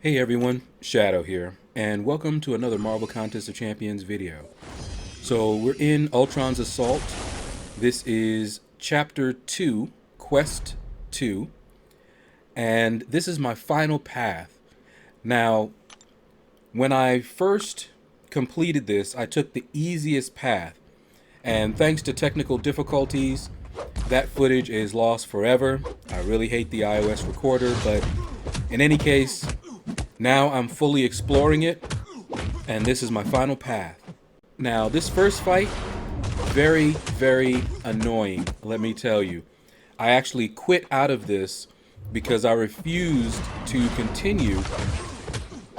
Hey everyone, Shaedow here, and welcome to another Marvel Contest of Champions video. So we're in Ultron's Assault. This is Chapter 2, Quest 2, and this is my final path. Now, when I first completed this, I took the easiest path, and thanks to technical difficulties, that footage is lost forever. I really hate the iOS recorder, but in any case, now I'm fully exploring it, and this is my final path. Now, this first fight, very, very annoying, let me tell you. I actually quit out of this because I refused to continue.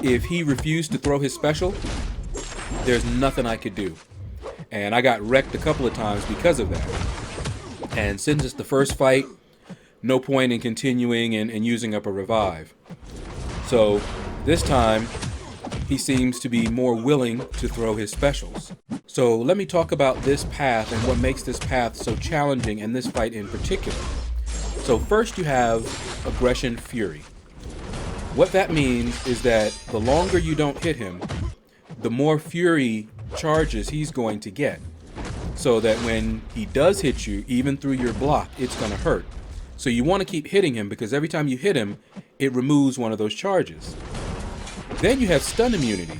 If he refused to throw his special, there's nothing I could do. And I got wrecked a couple of times because of that. And since it's the first fight, no point in continuing and using up a revive. So this time, he seems to be more willing to throw his specials. So let me talk about this path and what makes this path so challenging, and this fight in particular. So first you have Aggression Fury. What that means is that the longer you don't hit him, the more fury charges he's going to get. So that when he does hit you, even through your block, it's going to hurt. So you want to keep hitting him because every time you hit him, it removes one of those charges. Then you have stun immunity.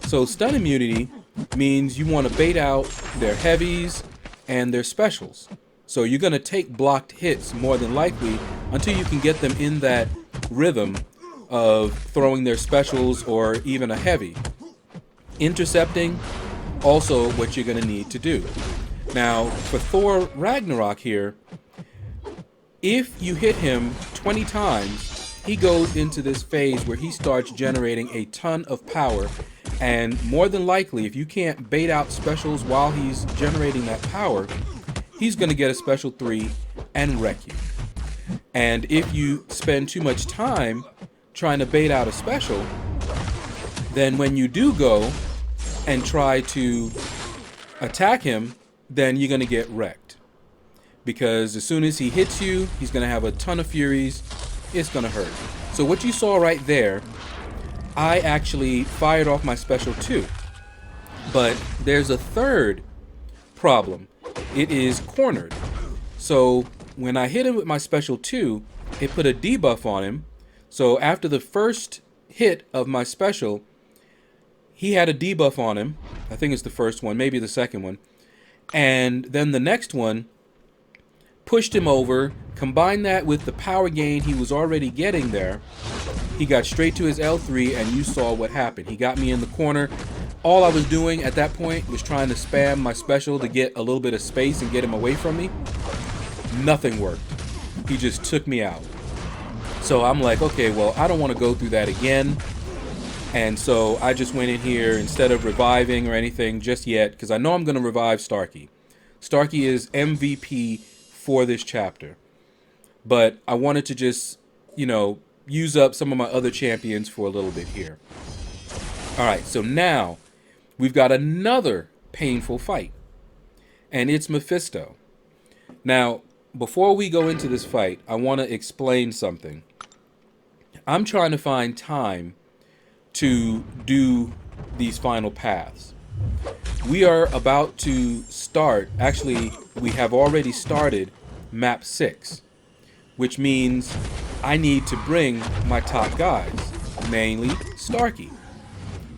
So stun immunity means you want to bait out their heavies and their specials. So you're going to take blocked hits more than likely until you can get them in that rhythm of throwing their specials or even a heavy. Intercepting, also what you're going to need to do. Now, for Thor Ragnarok here, if you hit him 20 times, he goes into this phase where he starts generating a ton of power, and more than likely, if you can't bait out specials while he's generating that power, he's going to get a special 3 and wreck you. And if you spend too much time trying to bait out a special, then when you do go and try to attack him, then you're going to get wrecked. Because as soon as he hits you, he's going to have a ton of furies. It's going to hurt. So what you saw right there, I actually fired off my special too. But there's a third problem. It is cornered. So when I hit him with my special 2, it put a debuff on him. So after the first hit of my special, he had a debuff on him. I think it's the first one, maybe the second one. And then the next one pushed him over, combined that with the power gain he was already getting there. He got straight to his L3, and you saw what happened. He got me in the corner. All I was doing at that point was trying to spam my special to get a little bit of space and get him away from me. Nothing worked. He just took me out. So I'm like, okay, well, I don't want to go through that again. And so I just went in here instead of reviving or anything just yet, because I know I'm going to revive Starkey. Starkey is MVP for this chapter. But I wanted to just, use up some of my other champions for a little bit here. Alright, so now we've got another painful fight. And it's Mephisto. Now, before we go into this fight, I want to explain something. I'm trying to find time to do these final paths. We are about to start, actually, we have already started map 6, which means I need to bring my top guys, mainly Starkey.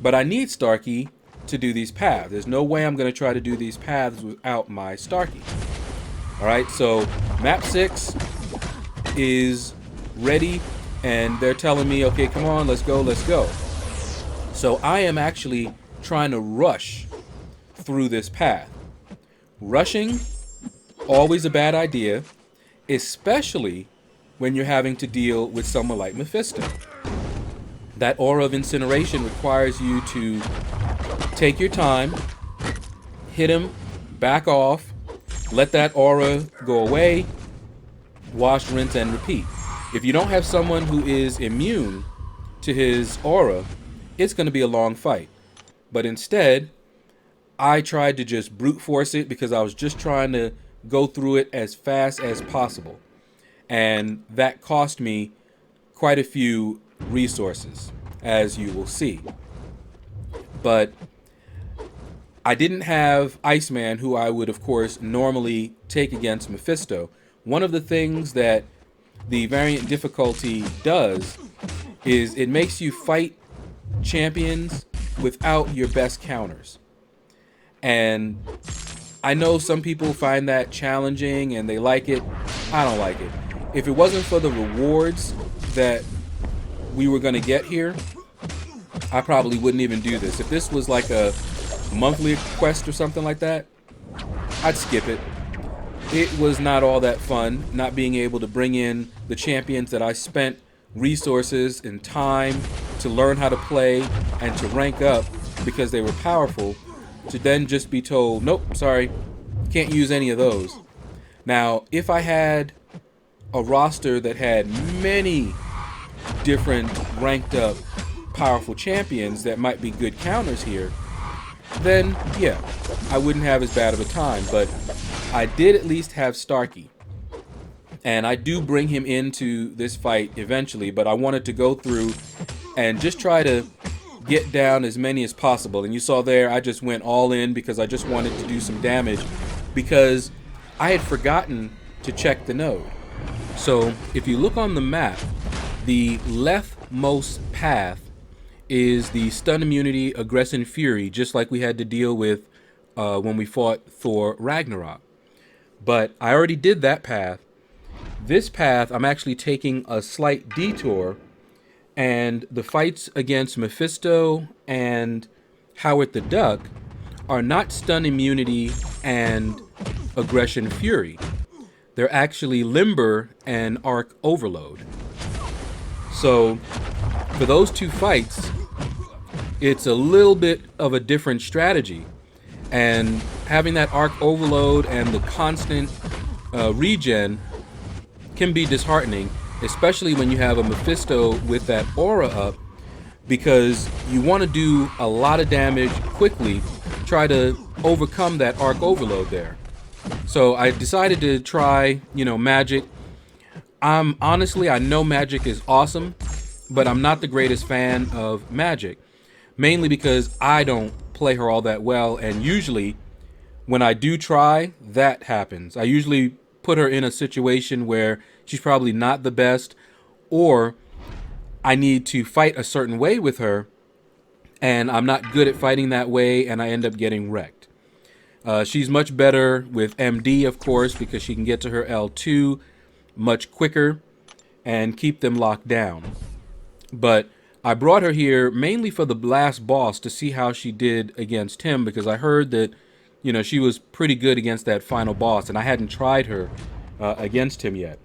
But I need Starkey to do these paths. There's no way I'm going to try to do these paths without my Starkey. Alright, so map 6 is ready, and they're telling me, okay, come on, let's go, let's go. So I am actually trying to rush through this path. Rushing, always a bad idea, especially when you're having to deal with someone like Mephisto. That aura of incineration requires you to take your time, hit him, back off, let that aura go away, wash, rinse, and repeat. If you don't have someone who is immune to his aura, it's going to be a long fight. But instead, I tried to just brute force it because I was just trying to go through it as fast as possible. And that cost me quite a few resources, as you will see. But I didn't have Iceman, who I would, of course, normally take against Mephisto. One of the things that the variant difficulty does is it makes you fight champions without your best counters. And I know some people find that challenging and they like it. I don't like it. If it wasn't for the rewards that we were going to get here, I probably wouldn't even do this. If this was like a monthly quest or something like that, I'd skip it. It was not all that fun not being able to bring in the champions that I spent resources and time to learn how to play and to rank up because they were powerful, to then just be told, nope, sorry, can't use any of those. Now, if I had a roster that had many different ranked up powerful champions that might be good counters here, then yeah, I wouldn't have as bad of a time. But I did at least have Starkey, and I do bring him into this fight eventually, but I wanted to go through and just try to get down as many as possible. And you saw there, I just went all in because I just wanted to do some damage, because I had forgotten to check the node. So if you look on the map, the leftmost path is the stun immunity, aggression, fury, just like we had to deal with when we fought Thor Ragnarok. But I already did that path. This path, I'm actually taking a slight detour, and the fights against Mephisto and Howard the Duck are not stun immunity and aggression fury. They're actually limber and arc overload. So for those two fights, it's a little bit of a different strategy. And having that arc overload and the constant regen can be disheartening, especially when you have a Mephisto with that aura up, because you want to do a lot of damage quickly, try to overcome that arc overload there. So I decided to try, magic. Honestly, I know magic is awesome, but I'm not the greatest fan of magic, mainly because I don't play her all that well, and usually when I do try, that happens. I usually put her in a situation where she's probably not the best, or I need to fight a certain way with her, and I'm not good at fighting that way, and I end up getting wrecked. She's much better with MD, of course, because she can get to her L2 much quicker and keep them locked down. But I brought her here mainly for the last boss to see how she did against him, because I heard that, she was pretty good against that final boss, and I hadn't tried her against him yet.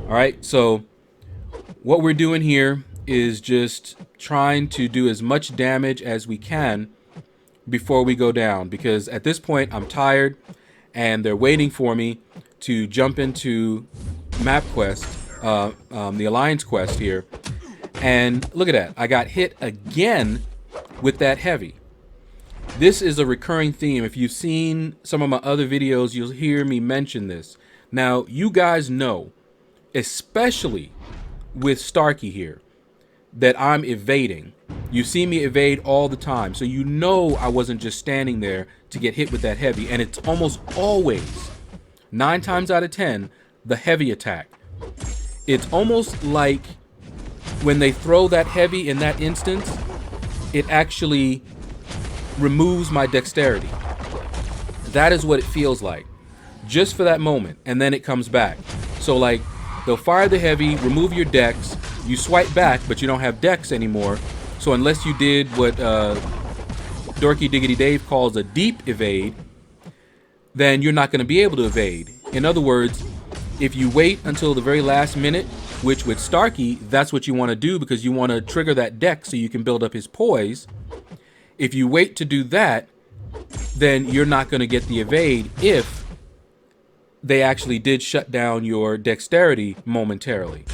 All right, so what we're doing here is just trying to do as much damage as we can before we go down, because at this point I'm tired and they're waiting for me to jump into map quest, the Alliance quest here. And look at that, I got hit again with that heavy. This is a recurring theme. If you've seen some of my other videos, you'll hear me mention this. Now, you guys know, especially with Starkey here, that I'm evading. You see me evade all the time, so you know I wasn't just standing there to get hit with that heavy. And it's almost always, 9 times out of 10, the heavy attack. It's almost like when they throw that heavy in that instance, it actually removes my dexterity. That is what it feels like, just for that moment, and then it comes back. So like, they'll fire the heavy, remove your dex, you swipe back, but you don't have dex anymore. So unless you did what Dorky Diggity Dave calls a deep evade, then you're not going to be able to evade. In other words, if you wait until the very last minute, which with Starkey, that's what you want to do, because you want to trigger that dex so you can build up his poise. If you wait to do that, then you're not going to get the evade if they actually did shut down your dexterity momentarily.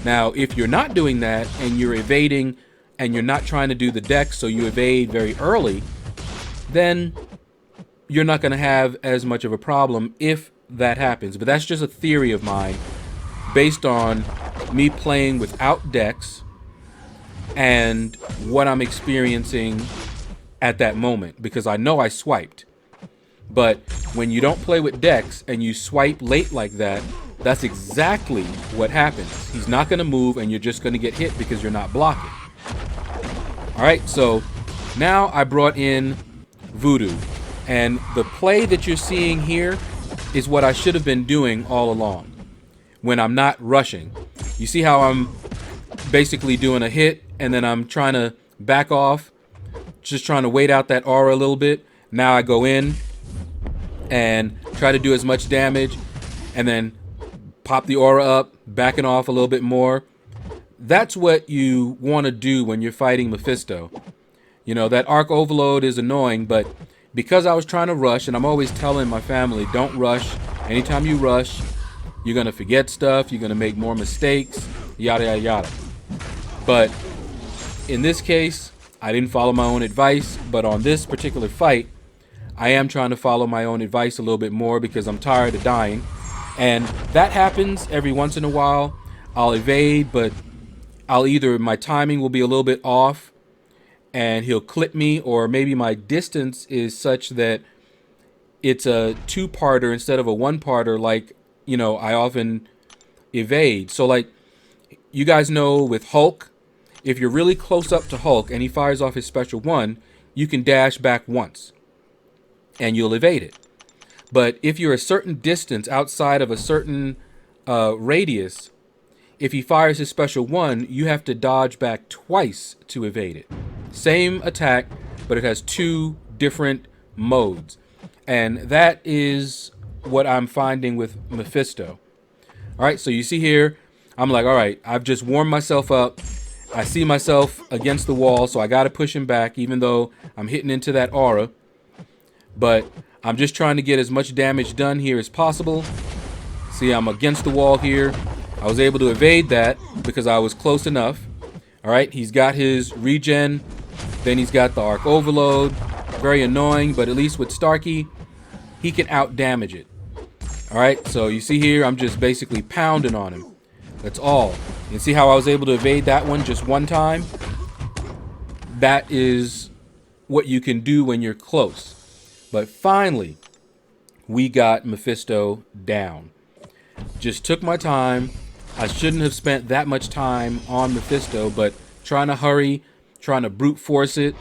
Now, if you're not doing that and you're evading and you're not trying to do the dex, so you evade very early, then you're not going to have as much of a problem if that happens. But that's just a theory of mine based on me playing without dex and what I'm experiencing at that moment, because I know I swiped. But when you don't play with decks and you swipe late like that, that's exactly what happens. He's not going to move and you're just going to get hit because you're not blocking. All right, so now I brought in Voodoo, and the play that you're seeing here is what I should have been doing all along when I'm not rushing. You see how I'm basically doing a hit and then I'm trying to back off, just trying to wait out that aura a little bit. Now I go in and try to do as much damage and then pop the aura up, backing off a little bit more. That's what you want to do when you're fighting Mephisto. You know, that arc overload is annoying, but because I was trying to rush, and I'm always telling my family, don't rush. Anytime you rush, you're going to forget stuff, you're going to make more mistakes, yada, yada, yada. But in this case, I didn't follow my own advice, but on this particular fight, I am trying to follow my own advice a little bit more because I'm tired of dying. And that happens every once in a while. I'll evade, but my timing will be a little bit off and he'll clip me, or maybe my distance is such that it's a two-parter instead of a one-parter, like, you know, I often evade. So like you guys know with Hulk, if you're really close up to Hulk and he fires off his special one, you can dash back once and you'll evade it. But if you're a certain distance outside of a certain radius, if he fires his special one, you have to dodge back twice to evade it. Same attack, but it has two different modes. And that is what I'm finding with Mephisto. All right, so you see here, I'm like, all right, I've just warmed myself up. I see myself against the wall, so I got to push him back, even though I'm hitting into that aura. But I'm just trying to get as much damage done here as possible. See, I'm against the wall here. I was able to evade that because I was close enough. All right, he's got his regen. Then he's got the arc overload. Very annoying, but at least with Starkey, he can out damage it. All right, so you see here, I'm just basically pounding on him. That's all. You see how I was able to evade that one just one time? That is what you can do when you're close. But finally, we got Mephisto down. Just took my time. I shouldn't have spent that much time on Mephisto, but trying to hurry, trying to brute force it,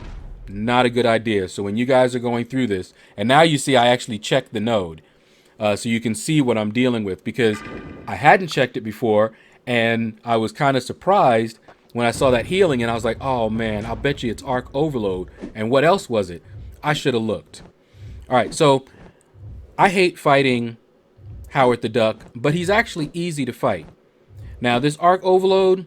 not a good idea. So when you guys are going through this, and now you see I actually checked the node, so you can see what I'm dealing with, because I hadn't checked it before, and I was kind of surprised when I saw that healing, and I was like, oh man, I'll bet you it's arc overload. And what else was it? I should have looked. All right, so I hate fighting Howard the Duck, but he's actually easy to fight. Now, this arc overload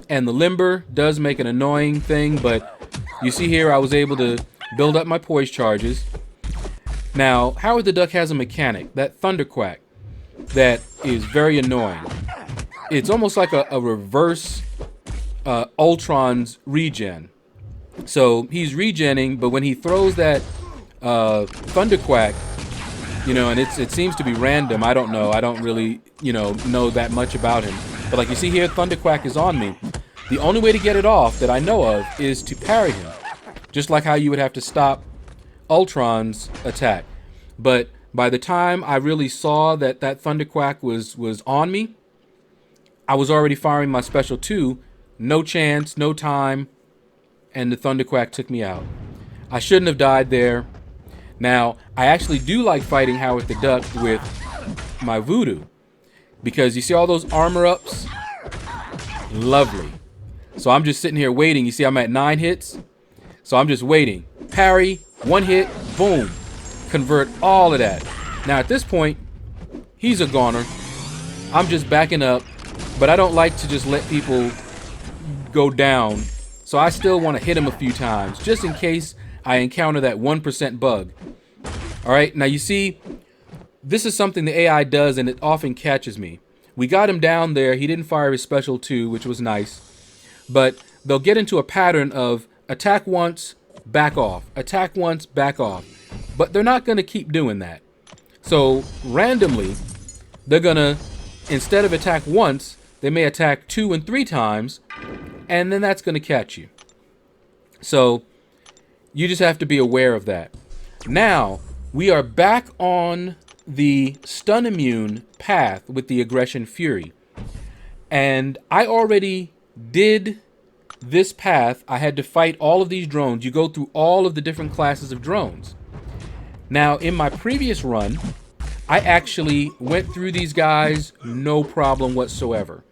and the limber does make an annoying thing, but you see here I was able to build up my poise charges. Now, Howard the Duck has a mechanic, that Thunderquack, that is very annoying. It's almost like a reverse Ultron's regen. So he's regenning, but when he throws that Thunderquack, you know, and it seems to be random. I don't know. I don't really, you know that much about him. But like you see here, Thunderquack is on me. The only way to get it off that I know of is to parry him. Just like how you would have to stop Ultron's attack. But by the time I really saw that Thunderquack was on me, I was already firing my special 2. No chance, no time, and the Thunderquack took me out. I shouldn't have died there. Now, I actually do like fighting Howard the Duck with my Voodoo, because you see all those armor ups? Lovely. So I'm just sitting here waiting. You see I'm at 9 hits? So I'm just waiting. Parry, 1 hit, boom. Convert all of that. Now at this point, he's a goner. I'm just backing up, but I don't like to just let people go down. So I still want to hit him a few times, just in case I encounter that 1% bug. All right, now you see, this is something the AI does, and it often catches me. We got him down there. He didn't fire his special 2, which was nice. But they'll get into a pattern of attack once, back off. Attack once, back off. But they're not going to keep doing that. So randomly, they're going to, instead of attack once, they may attack 2 and 3 times. and then that's going to catch you. So you just have to be aware of that. Now, we are back on the stun immune path with the aggression fury. And I already did this path. I had to fight all of these drones. You go through all of the different classes of drones. Now, in my previous run, I actually went through these guys no problem whatsoever.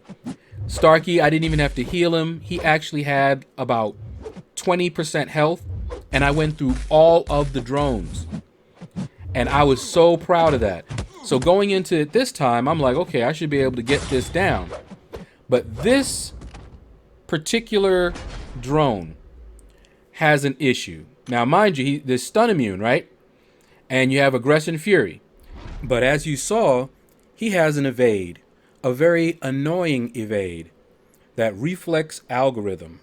Starkey, I didn't even have to heal him. He actually had about 20% health, and I went through all of the drones. And I was so proud of that. So going into it this time, I'm like, okay, I should be able to get this down. But this particular drone has an issue. Now, mind you, there's stun immune, right? And you have aggression fury. But as you saw, he has an evade. A very annoying evade. That reflex algorithm.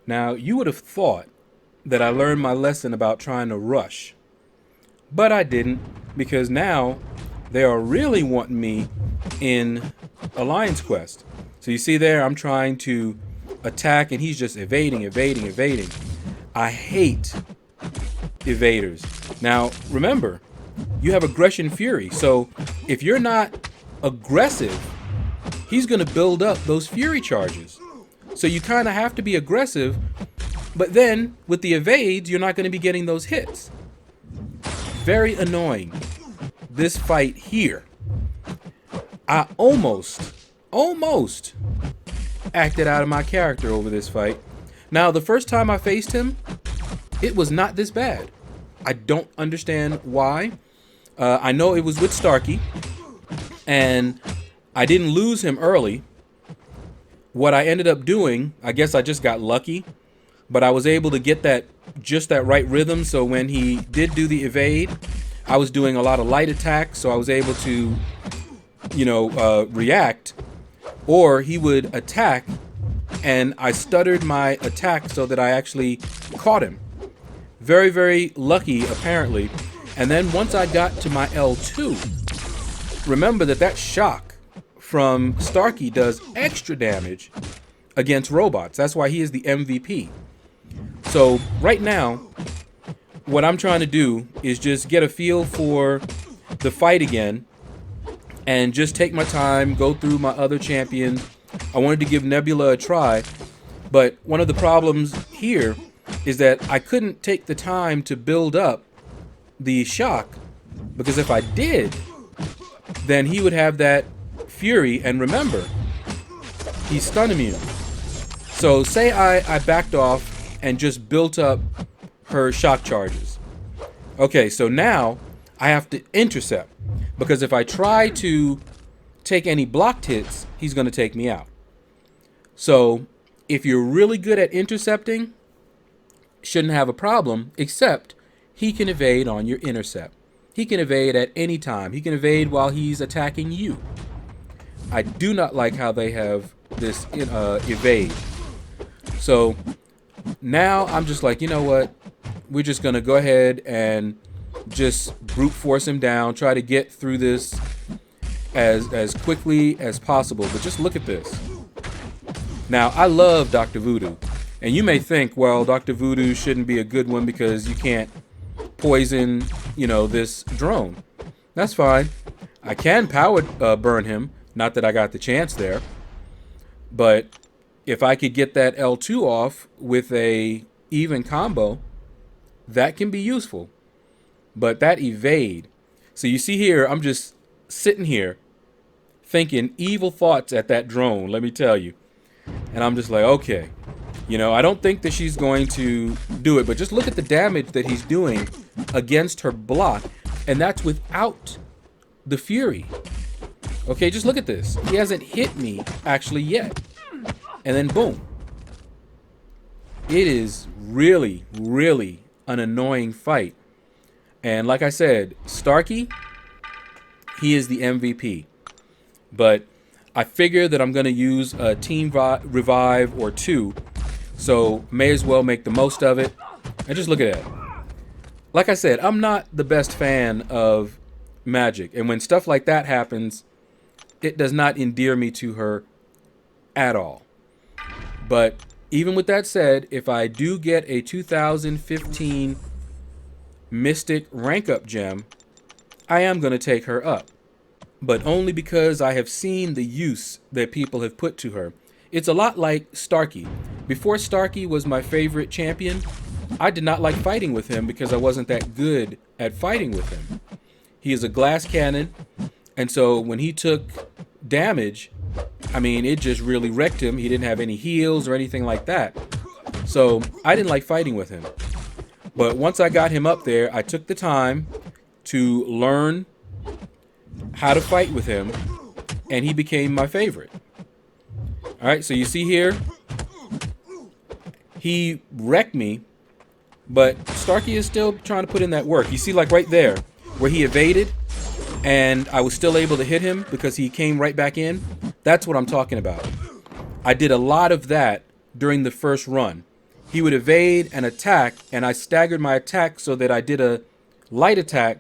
Now, you would have thought that I learned my lesson about trying to rush. But I didn't, because now they are really wanting me in Alliance Quest. So you see there, I'm trying to attack, and he's just evading. I hate evaders. Now, remember, you have aggression fury. So if you're not aggressive, he's going to build up those fury charges. So you kind of have to be aggressive, but then with the evades, you're not going to be getting those hits. Very annoying. This fight here. I almost acted out of my character over this fight. Now, the first time I faced him, it was not this bad. I don't understand why. I know it was with Starkey, and I didn't lose him early. What I ended up doing, I guess I just got lucky, but I was able to get that right rhythm. So when he did do the evade, I was doing a lot of light attacks, so I was able to, react. Or he would attack, and I stuttered my attack so that I actually caught him. Very, very lucky, apparently. And then once I got to my L2, remember that shock from Starkey does extra damage against robots. That's why he is the MVP. So right now, what I'm trying to do is just get a feel for the fight again and just take my time, go through my other champions. I wanted to give Nebula a try, but one of the problems here is that I couldn't take the time to build up the shock, because if I did, then he would have that fury, and remember, he's stun immune. So say I backed off and just built up her shock charges. Okay, so now I have to intercept, because if I try to take any blocked hits, he's going to take me out. So if you're really good at intercepting, shouldn't have a problem, except he can evade on your intercept. He can evade at any time. He can evade while he's attacking you. I do not like how they have this evade. So now I'm just like, you know what? We're just going to go ahead and just brute force him down. Try to get through this as quickly as possible. But just look at this. Now, I love Dr. Voodoo. And you may think, well, Dr. Voodoo shouldn't be a good one because you can't poison, this drone. That's fine. I can power burn him. Not that I got the chance there. But if I could get that L2 off with a even combo, that can be useful. But that evade. So you see here, I'm just sitting here thinking evil thoughts at that drone, let me tell you. And I'm just like, okay. I don't think that she's going to do it, but just look at the damage that he's doing against her block, and that's without the fury. Okay, just look at this. He hasn't hit me actually yet. And then boom. It is really, really an annoying fight. And like I said, Starkey, he is the MVP. But I figure that I'm going to use a team revive or two. So may as well make the most of it. And just look at that. Like I said, I'm not the best fan of Magic. And when stuff like that happens, it does not endear me to her at all. But even with that said, if I do get a 2015 Mystic rank up gem, I am going to take her up. But only because I have seen the use that people have put to her. It's a lot like Starkey. Before Starkey was my favorite champion, I did not like fighting with him because I wasn't that good at fighting with him. He is a glass cannon, and so when he took damage, I mean, it just really wrecked him. He didn't have any heals or anything like that. So I didn't like fighting with him. But once I got him up there, I took the time to learn how to fight with him, and he became my favorite. All right, so you see here, he wrecked me, but Starkey is still trying to put in that work. You see, like right there, where he evaded, and I was still able to hit him because he came right back in. That's what I'm talking about. I did a lot of that during the first run. He would evade and attack, and I staggered my attack so that I did a light attack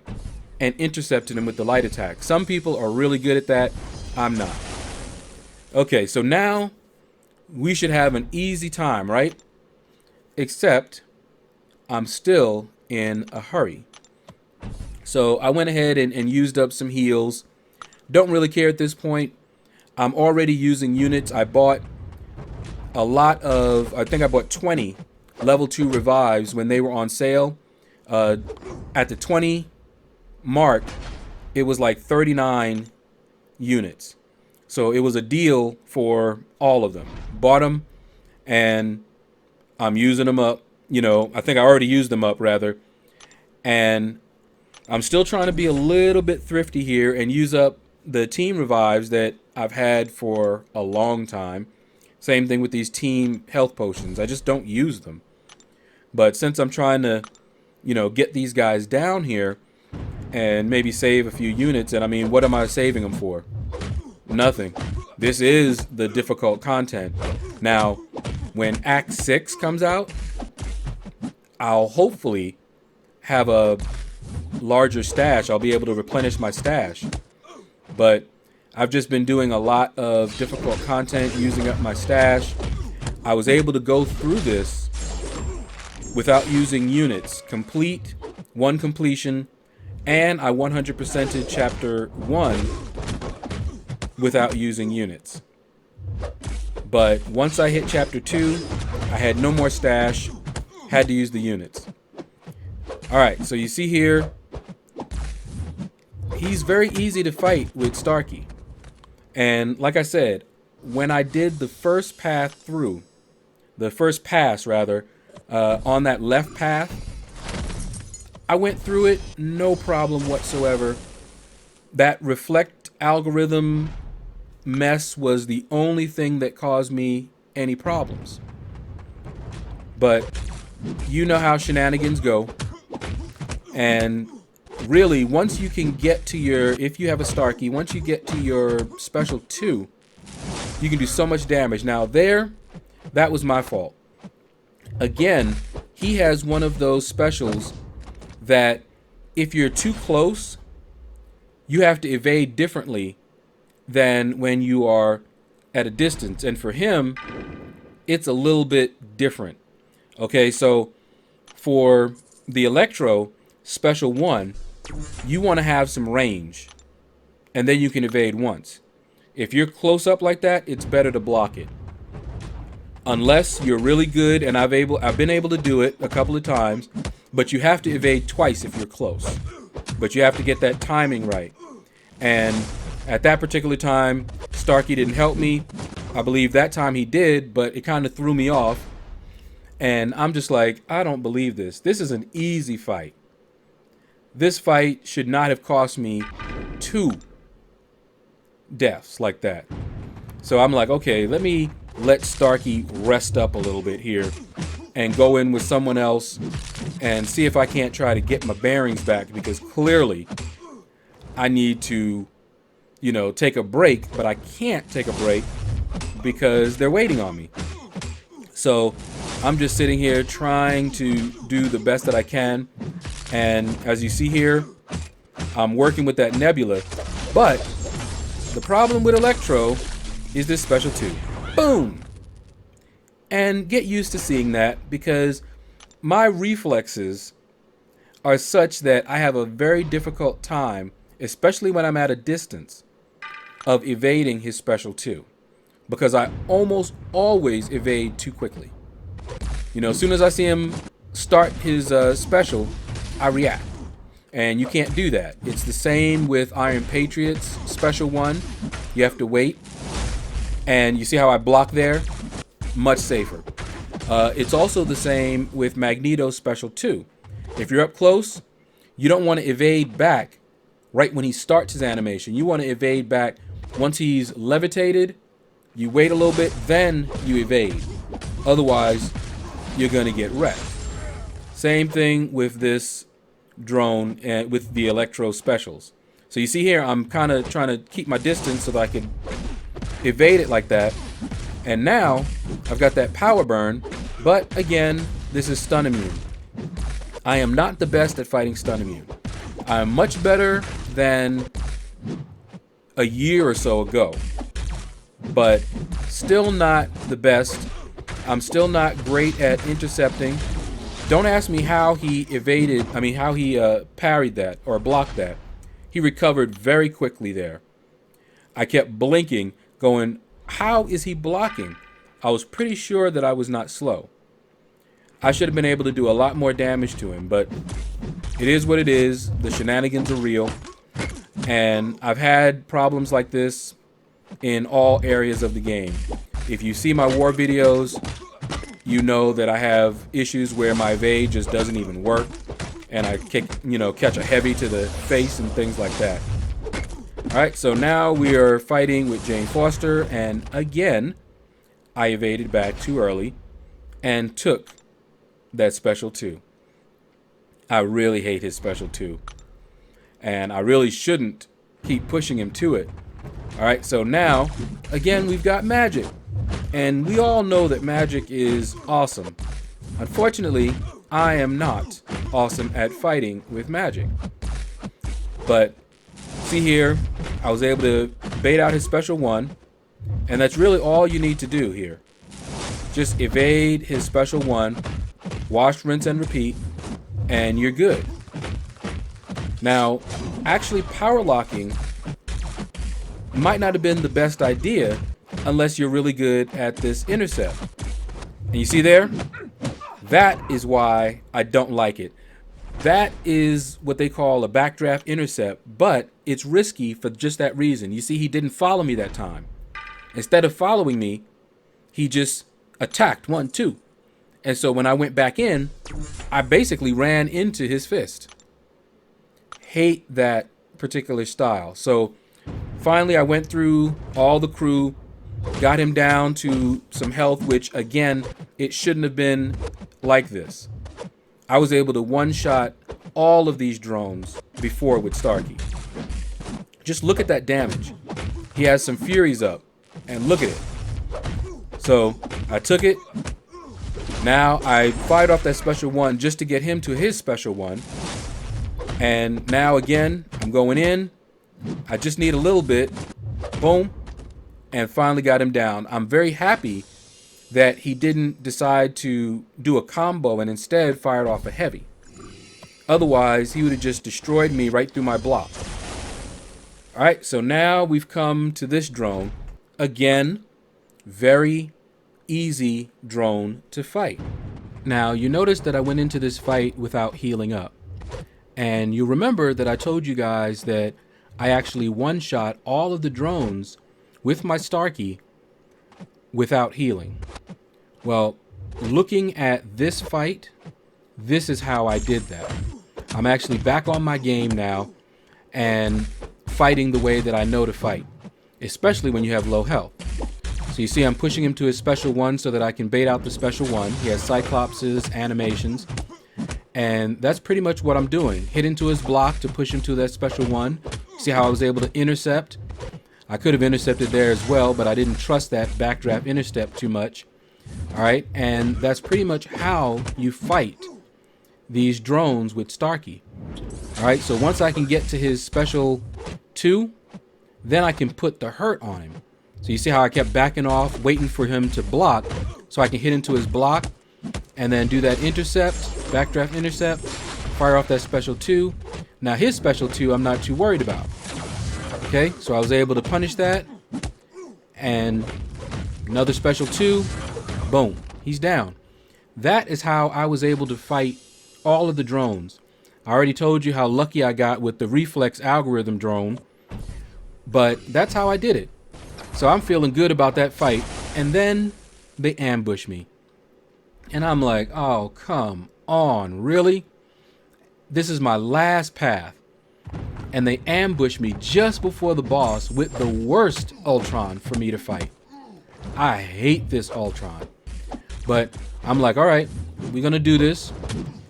and intercepted him with the light attack. Some people are really good at that. I'm not. Okay, so now we should have an easy time, right? Except I'm still in a hurry. So I went ahead and used up some heals. Don't really care at this point. I'm already using units. I bought a lot of, I think I bought 20 level 2 revives when they were on sale. At the 20 mark, it was like 39 units. So it was a deal for all of them. Bought them, and I'm using them up. You know, I think I already used them up, rather. And I'm still trying to be a little bit thrifty here and use up the team revives that I've had for a long time. Same thing with these team health potions. I just don't use them. But since I'm trying to, you know, get these guys down here and maybe save a few units, and I mean, what am I saving them for? Nothing. This is the difficult content. Now, when Act 6 comes out, I'll hopefully have a larger stash. I'll be able to replenish my stash. But I've just been doing a lot of difficult content, using up my stash. I was able to go through this without using units. Complete one completion, and I 100%ed Chapter 1 without using units. But once I hit Chapter 2, I had no more stash, had to use the units. Alright, so you see here, he's very easy to fight with Starkey. And like I said, when I did the first path through, the first pass rather, on that left path, I went through it no problem whatsoever. That reflect algorithm mess was the only thing that caused me any problems. But you know how shenanigans go. And really, once you can get to your, if you have a Starkey, once you get to your special 2, you can do so much damage. Now there, that was my fault. Again, he has one of those specials that if you're too close, you have to evade differently than when you are at a distance. And for him, it's a little bit different. Okay, so for the Electro Special 1, you want to have some range, and then you can evade once. If you're close up like that, it's better to block it. Unless you're really good, and I've been able to do it a couple of times, but you have to evade twice if you're close. But you have to get that timing right. And at that particular time, Starkey didn't help me. I believe that time he did, but it kind of threw me off. And I'm just like, I don't believe this. This is an easy fight. This fight should not have cost me 2 deaths like that. So I'm like, okay, let Starkey rest up a little bit here and go in with someone else and see if I can't try to get my bearings back, because clearly I need to, you know, take a break, but I can't take a break because they're waiting on me. So I'm just sitting here trying to do the best that I can. And as you see here, I'm working with that Nebula. But the problem with Electro is this special 2. Boom! And get used to seeing that, because my reflexes are such that I have a very difficult time, especially when I'm at a distance, of evading his special 2. Because I almost always evade too quickly. You know, as soon as I see him start his special, I react. And you can't do that. It's the same with Iron Patriot's special 1. You have to wait. And you see how I block there? Much safer. It's also the same with Magneto's special 2. If you're up close, you don't want to evade back right when he starts his animation. You want to evade back once he's levitated. You wait a little bit, then you evade. Otherwise, you're going to get wrecked. Same thing with this drone and with the Electro specials. So you see here, I'm kind of trying to keep my distance so that I can evade it like that. And now I've got that power burn, but again, this is stun immune. I am not the best at fighting stun immune. I am much better than a year or so ago, but still not the best. I'm still not great at intercepting. Don't ask me how he evaded, how he parried that or blocked that. He recovered very quickly there. I kept blinking, going, how is he blocking? I was pretty sure that I was not slow. I should have been able to do a lot more damage to him, but it is what it is. The shenanigans are real. And I've had problems like this in all areas of the game. If you see my war videos, you know that I have issues where my evade just doesn't even work, and I catch a heavy to the face and things like that. Alright, so now we are fighting with Jane Foster, and again, I evaded back too early and took that special 2. I really hate his special 2. And I really shouldn't keep pushing him to it. Alright, so now, again, we've got magic. And we all know that magic is awesome. Unfortunately, I am not awesome at fighting with magic. But, see here, I was able to bait out his special 1. And that's really all you need to do here. Just evade his special 1, wash, rinse, and repeat, and you're good. Now, actually power locking might not have been the best idea unless you're really good at this intercept. And you see there? That is why I don't like it. That is what they call a backdraft intercept, but it's risky for just that reason. You see, he didn't follow me that time. Instead of following me, he just attacked 1, 2. And so when I went back in, I basically ran into his fist. Hate that particular style. So finally I went through all the crew, got him down to some health, which again, it shouldn't have been like this. I was able to one-shot all of these drones before with Starkey. Just look at that damage. He has some Furies up, and look at it. So I took it. Now I fired off that special 1 just to get him to his special 1. And now again, I'm going in. I just need a little bit. Boom. And finally got him down. I'm very happy that he didn't decide to do a combo and instead fired off a heavy. Otherwise, he would have just destroyed me right through my block. Alright, so now we've come to this drone. Again, very easy drone to fight. Now, you notice that I went into this fight without healing up. And you remember that I told you guys that I actually one-shot all of the drones with my Starkey without healing. Well, looking at this fight, this is how I did that. I'm actually back on my game now and fighting the way that I know to fight, especially when you have low health. So you see I'm pushing him to his special 1 so that I can bait out the special 1. He has Cyclopses, animations, and that's pretty much what I'm doing. Hit into his block to push him to that special 1. See how I was able to intercept? I could have intercepted there as well, but I didn't trust that backdraft intercept too much. Alright, and that's pretty much how you fight these drones with Starkey. Alright, so once I can get to his special 2, then I can put the hurt on him. So you see how I kept backing off, waiting for him to block so I can hit into his block and then do that intercept, backdraft intercept, fire off that special 2. Now his special 2 I'm not too worried about. Okay, so I was able to punish that, and another special 2, boom, he's down. That is how I was able to fight all of the drones. I already told you how lucky I got with the reflex algorithm drone, but that's how I did it. So I'm feeling good about that fight. And then they ambush me. And I'm like, oh, come on, really? This is my last path. And they ambush me just before the boss with the worst Ultron for me to fight. I hate this Ultron. But I'm like, all right, we're going to do this.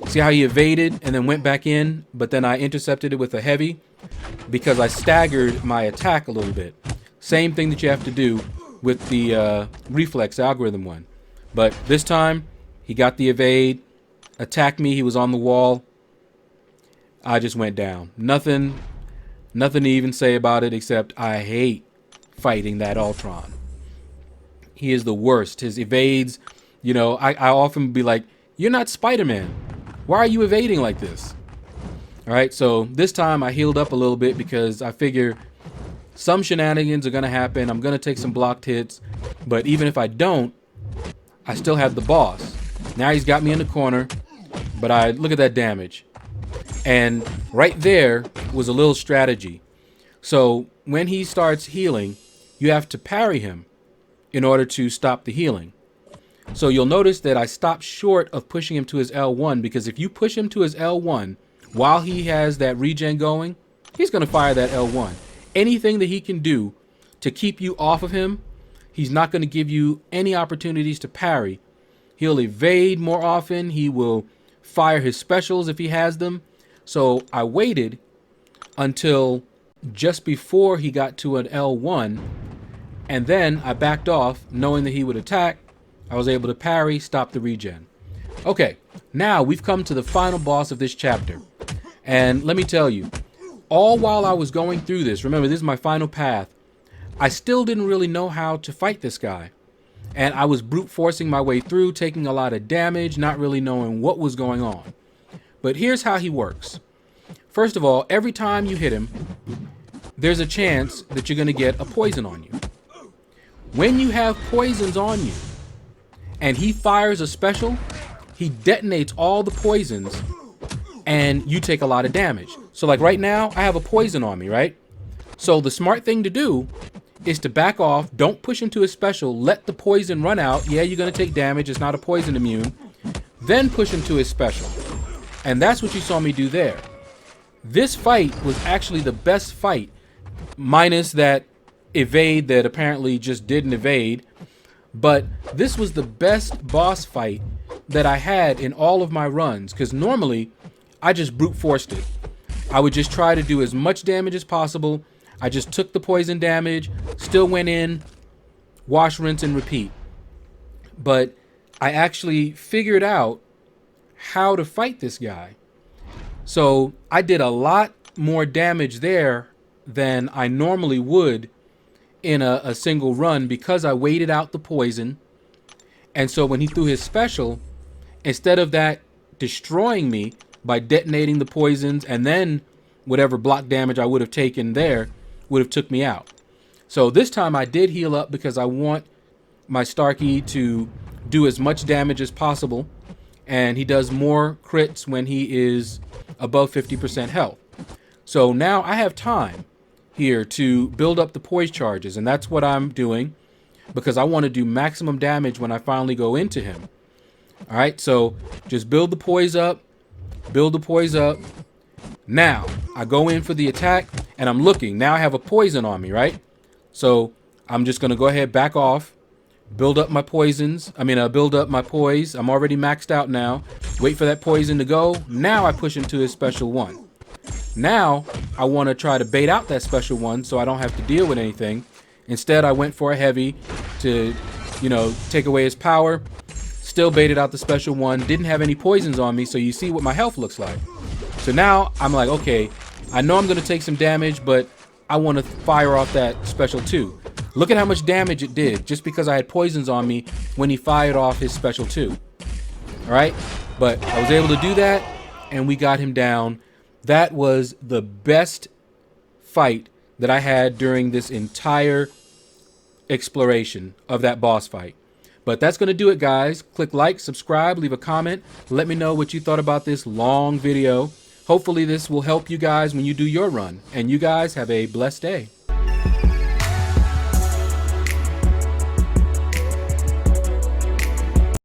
See how he evaded and then went back in, but then I intercepted it with a heavy because I staggered my attack a little bit. Same thing that you have to do with the reflex algorithm one. But this time, he got the evade, attacked me, he was on the wall. I just went down. Nothing to even say about it except I hate fighting that Ultron. He is the worst. His evades, you know, I often be like, you're not Spider-Man. Why are you evading like this? All right, so this time I healed up a little bit because I figure some shenanigans are going to happen. I'm going to take some blocked hits, but even if I don't, I still have the boss. Now he's got me in the corner, but I look at that damage. And right there was a little strategy. So when he starts healing, you have to parry him in order to stop the healing. So you'll notice that I stopped short of pushing him to his L1, because if you push him to his L1 while he has that regen going, he's going to fire that L1. Anything that he can do to keep you off of him, he's not going to give you any opportunities to parry. He'll evade more often. He will fire his specials if he has them. So I waited until just before he got to an L1, and then I backed off knowing that he would attack. I was able to parry, stop the regen. Okay, now we've come to the final boss of this chapter. And let me tell you, all while I was going through this, remember this is my final path, I still didn't really know how to fight this guy. And I was brute forcing my way through, taking a lot of damage, not really knowing what was going on. But here's how he works. First of all, every time you hit him, there's a chance that you're going to get a poison on you. When you have poisons on you, and he fires a special, he detonates all the poisons, and you take a lot of damage. So like right now, I have a poison on me, right? So the smart thing to do is to back off, don't push into his special, let the poison run out. Yeah, you're going to take damage, it's not a poison immune. Then push into his special. And that's what you saw me do there. This fight was actually the best fight, minus that evade that apparently just didn't evade. But this was the best boss fight that I had in all of my runs, because normally I just brute forced it. I would just try to do as much damage as possible. I just took the poison damage, still went in, wash, rinse, and repeat. But I actually figured out how to fight this guy. So I did a lot more damage there than I normally would in a single run, because I waited out the poison. And so when he threw his special, instead of that destroying me by detonating the poisons and then whatever block damage I would have taken there would have took me out. So this time I did heal up because I want my Starkey to do as much damage as possible, and he does more crits when he is above 50% health. So now I have time here to build up the poise charges, and that's what I'm doing because I want to do maximum damage when I finally go into him. All right, so just build the poise up, build the poise up. Now I go in for the attack, and I'm looking. Now I have a poison on me, right? So I'm just going to go ahead, back off, build up my poisons. Build up my poise. I'm already maxed out now. Wait for that poison to go. Now I push into his special one. Now I want to try to bait out that special one so I don't have to deal with anything. Instead, I went for a heavy to, take away his power. Still baited out the special one. Didn't have any poisons on me, so you see what my health looks like. So now I'm like, okay, I know I'm going to take some damage, but I want to fire off that special too. Look at how much damage it did just because I had poisons on me when he fired off his special 2. All right, but I was able to do that, and we got him down. That was the best fight that I had during this entire exploration of that boss fight. But that's going to do it, guys. Click like, subscribe, leave a comment. Let me know what you thought about this long video. Hopefully this will help you guys when you do your run. And you guys have a blessed day.